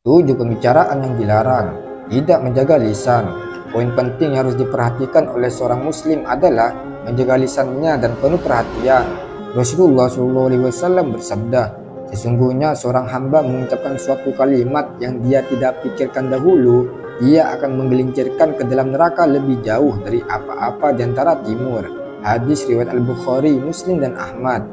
7. Pembicaraan yang dilarang. Tidak menjaga lisan. Poin penting yang harus diperhatikan oleh seorang muslim adalah menjaga lisannya dan penuh perhatian. Rasulullah SAW bersabda, sesungguhnya seorang hamba mengucapkan suatu kalimat yang dia tidak pikirkan dahulu, dia akan menggelincirkan ke dalam neraka lebih jauh dari apa-apa di antara timur. Hadis riwayat Al-Bukhari, Muslim dan Ahmad.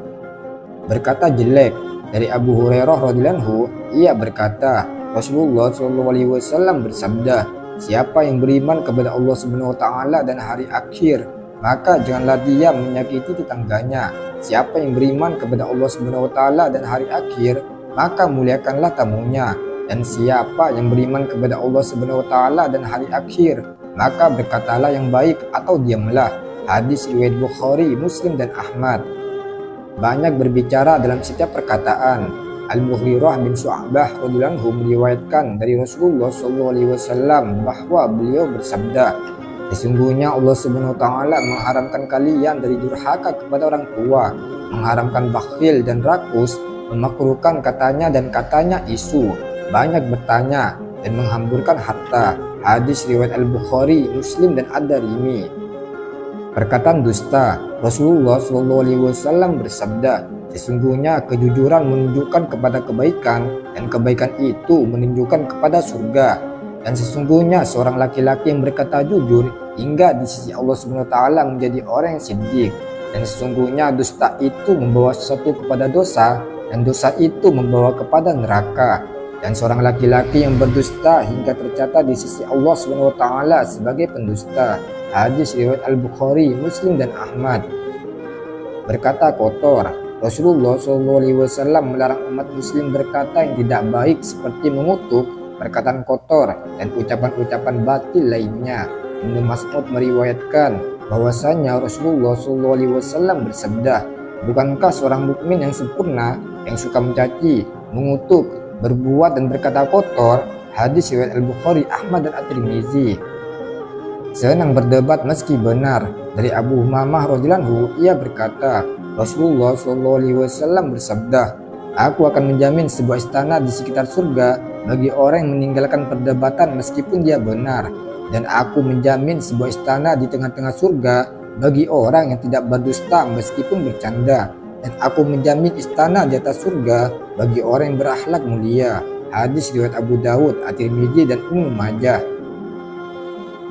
Berkata jelek. Dari Abu Hurairah radhiyallahu anhu, ia berkata, Rasulullah SAW bersabda, siapa yang beriman kepada Allah Subhanahu wa taala dan hari akhir, maka janganlah dia menyakiti tetangganya. Siapa yang beriman kepada Allah Subhanahu wa taala dan hari akhir, maka muliakanlah tamunya. Dan siapa yang beriman kepada Allah Subhanahu wa taala dan hari akhir, maka berkatalah yang baik atau diamlah. Hadis riwayat Bukhari, Muslim dan Ahmad. Banyak berbicara dalam setiap perkataan. Al-Mughirah bin Syu'bah radhiyallahu anhu meriwayatkan dari Rasulullah SAW bahwa beliau bersabda, sesungguhnya Allah Subhanahu wa taala mengharamkan kalian dari durhaka kepada orang tua, mengharamkan bakhil dan rakus, memakruhkan katanya dan katanya isu, banyak bertanya dan menghamburkan harta. Hadis riwayat Al-Bukhari, Muslim dan Ad-Darimi. Perkataan dusta. Rasulullah SAW bersabda, sesungguhnya kejujuran menunjukkan kepada kebaikan dan kebaikan itu menunjukkan kepada surga. Dan sesungguhnya seorang laki-laki yang berkata jujur hingga di sisi Allah SWT menjadi orang yang siddiq. Dan sesungguhnya dusta itu membawa sesuatu kepada dosa dan dosa itu membawa kepada neraka. Dan seorang laki-laki yang berdusta hingga tercatat di sisi Allah SWT sebagai pendusta. Hadis riwayat Al-Bukhari, Muslim dan Ahmad. Berkata kotor. Rasulullah SAW melarang umat muslim berkata yang tidak baik seperti mengutuk, perkataan kotor, dan ucapan-ucapan batil lainnya. Ibnu Mas'ud meriwayatkan bahwasanya Rasulullah SAW bersabda, bukankah seorang mukmin yang sempurna yang suka mencaci, mengutuk, berbuat dan berkata kotor? Hadis riwayat Al-Bukhari, Ahmad dan At-Tirmizi. Senang berdebat meski benar. Dari Abu Umamah radhiyallahu anhu, ia berkata, Rasulullah SAW bersabda, aku akan menjamin sebuah istana di sekitar surga bagi orang yang meninggalkan perdebatan meskipun dia benar, dan aku menjamin sebuah istana di tengah-tengah surga bagi orang yang tidak berdusta meskipun bercanda, dan aku menjamin istana di atas surga bagi orang yang berakhlak mulia. Hadis riwayat Abu Dawud, At-Tirmidzi dan Ibnu Majah.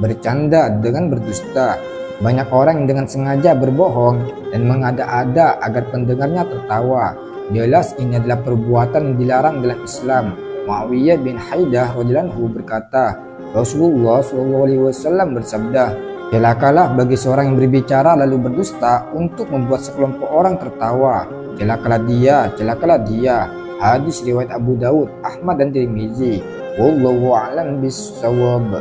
Bercanda dengan berdusta. Banyak orang yang dengan sengaja berbohong dan mengada-ada agar pendengarnya tertawa. Jelas ini adalah perbuatan yang dilarang dalam Islam. Muawiyah bin Haidah radhiyallahu anhu berkata, Rasulullah SAW bersabda, celakalah bagi seorang yang berbicara lalu berdusta untuk membuat sekelompok orang tertawa. Celakalah dia, celakalah dia. Hadis riwayat Abu Dawud, Ahmad dan Tirmizi. Wallahu a'lam bishawab.